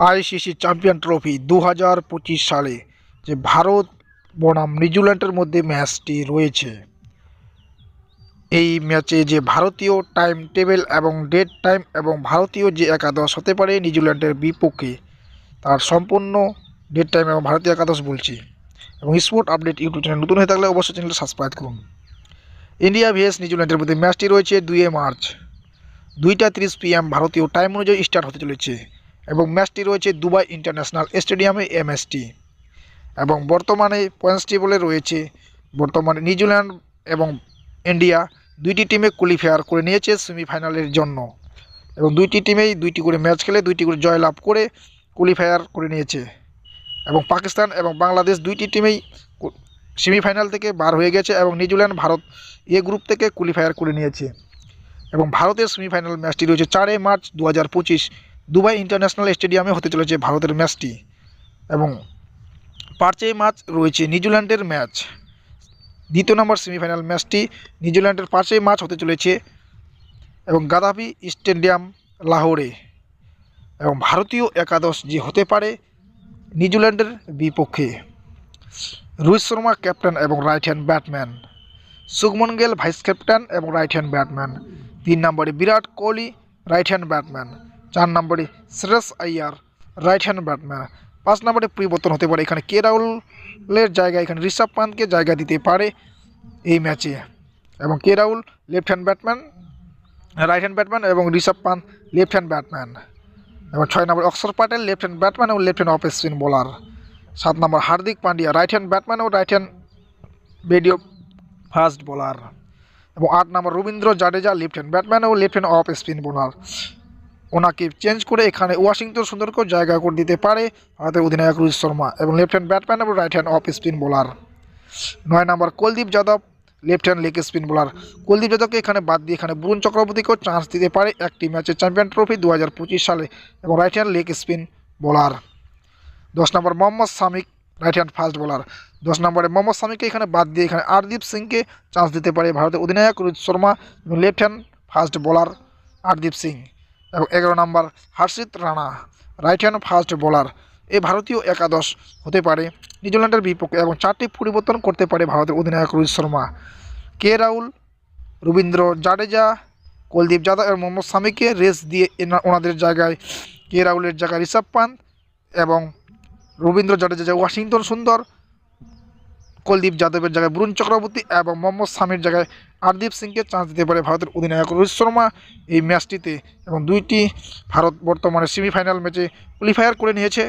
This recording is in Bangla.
আইসিসি চ্যাম্পিয়ন ট্রফি 2025 সালে যে ভারত বনাম নিউজিল্যান্ডের মধ্যে ম্যাচটি রয়েছে, এই ম্যাচে যে ভারতীয় টাইম টেবিল এবং ডেট টাইম এবং ভারতীয় যে একাদশ হতে পারে নিউজিল্যান্ডের বিপক্ষে, তার সম্পূর্ণ ডেট টাইম এবং ভারতীয় একাদশ বলছি। এবং স্পোর্ট আপডেট ইউটিউব চ্যানেল নতুন হয়ে থাকলে অবশ্যই চ্যানেলটি সাবস্ক্রাইব করুন। ইন্ডিয়া ভিএস নিউজিল্যান্ডের মধ্যে ম্যাচটি রয়েছে 2 মার্চ 2:30 PM ভারতীয় টাইম অনুযায়ী স্টার্ট হতে চলেছে এবং ম্যাচটি রয়েছে দুবাই ইন্টারন্যাশনাল স্টেডিয়ামে এমএসটি। এবং বর্তমানে পয়েন্টস টেবলে রয়েছে, বর্তমানে নিউজিল্যান্ড এবং ইন্ডিয়া দুইটি টিমে কোয়ালিফায়ার করে নিয়েছে সেমিফাইনালের জন্য এবং দুইটি টিমেই দুইটি করে ম্যাচ খেলে দুইটি করে জয়লাভ করে কোয়ালিফায়ার করে নিয়েছে। এবং পাকিস্তান এবং বাংলাদেশ দুইটি টিমেই সেমিফাইনাল থেকে বার হয়ে গেছে এবং নিউজিল্যান্ড ভারত এ গ্রুপ থেকে কোয়ালিফায়ার করে নিয়েছে। এবং ভারতের সেমিফাইনাল ম্যাচটি রয়েছে 4 মার্চ 2025 দুবাই ইন্টারন্যাশনাল স্টেডিয়ামে হতে চলেছে ভারতের ম্যাচটি। এবং 5 মার্চ রয়েছে নিউজিল্যান্ডের ম্যাচ, দ্বিতীয় নম্বর সেমিফাইনাল ম্যাচটি নিউজিল্যান্ডের 5 মার্চ হতে চলেছে এবং গাদ্দাফি স্টেডিয়াম লাহোরে। এবং ভারতীয় একাদশ যে হতে পারে নিউজিল্যান্ডের বিপক্ষে, রোহিত শর্মা ক্যাপ্টেন এবং right hand Batman, Shubman Gill vice captain এবং রাইট হ্যান্ড ব্যাটম্যান, 3 নম্বরে Virat Kohli right hand Batman, 4 নম্বরে Shreyas Iyer right hand Batman, 5 নম্বরে পরিবর্তন হতে পারে, এখানে কে রাহুলের জায়গায় এখানে ঋষভ পান্তকে জায়গা দিতে পারে এই ম্যাচে। এবং K Rahul left hand batsman, right hand batsman এবং Rishabh Pant left hand batsman. এবং 6 number Axar Patel left hand batsman এবং left hand off spin bowler. 7 number Hardik Pandya right hand batsman ও right hand medium fast bowler. এবং 8 number Ravindra Jadeja left hand batsman ও left hand off spin bowler. ওনাকে চেঞ্জ করে এখানে ওয়াশিংটন সুন্দরকেও জায়গা করে দিতে পারে ভারতের অধিনায়ক রোহিত শর্মা এবং লেফট হ্যান্ড ব্যাটম্যান এবং right hand off spin bowler. 9 number Kuldeep Yadav left hand leg spin bowler. Kuldeep যাদবকে এখানে বাদ দিয়ে এখানে বরুণ চক্রবর্তীকেও চান্স দিতে পারে একটি ম্যাচে চ্যাম্পিয়ন ট্রফি 2025 সালে এবং right hand leg spin bowler. 10 number Mohammed Shami right hand fast bowler. 10 নম্বরে মোহাম্মদ শামিকে এখানে বাদ দিয়ে এখানে আরদীপ সিংকে চান্স দিতে পারে ভারতের অধিনায়ক রোহিত শর্মা এবং left hand fast bowler Arshdeep Singh. এবং 11 number Harshit Rana right hand fast bowler. এই ভারতীয় একাদশ হতে পারে নিউজিল্যান্ডের বিপক্ষে এবং 4টি পরিবর্তন করতে পারে ভারতের অধিনায়ক রোহিত শর্মা। কে রাহুল, রবীন্দ্র জাডেজা, কুলদীপ যাদব এবং মোহাম্মদ শামিকে রেস দিয়ে ওনাদের জায়গায় কে রাহুলের জায়গায় ঋষভ পান্ত এবং রবীন্দ্র জাডেজা ওয়াশিংটন সুন্দর, কুলদীপ যাদবের জায়গায় বরুণ চক্রবর্তী এবং মোহাম্মদ শামির জায়গায় আরদীপ সিংকে চান্স দিতে পারে ভারতের অধিনায়ক রোহিত শর্মা এই ম্যাচটিতে। এবং দুইটি ভারত বর্তমানে সেমিফাইনাল ম্যাচে কোয়ালিফায়ার করে নিয়েছে।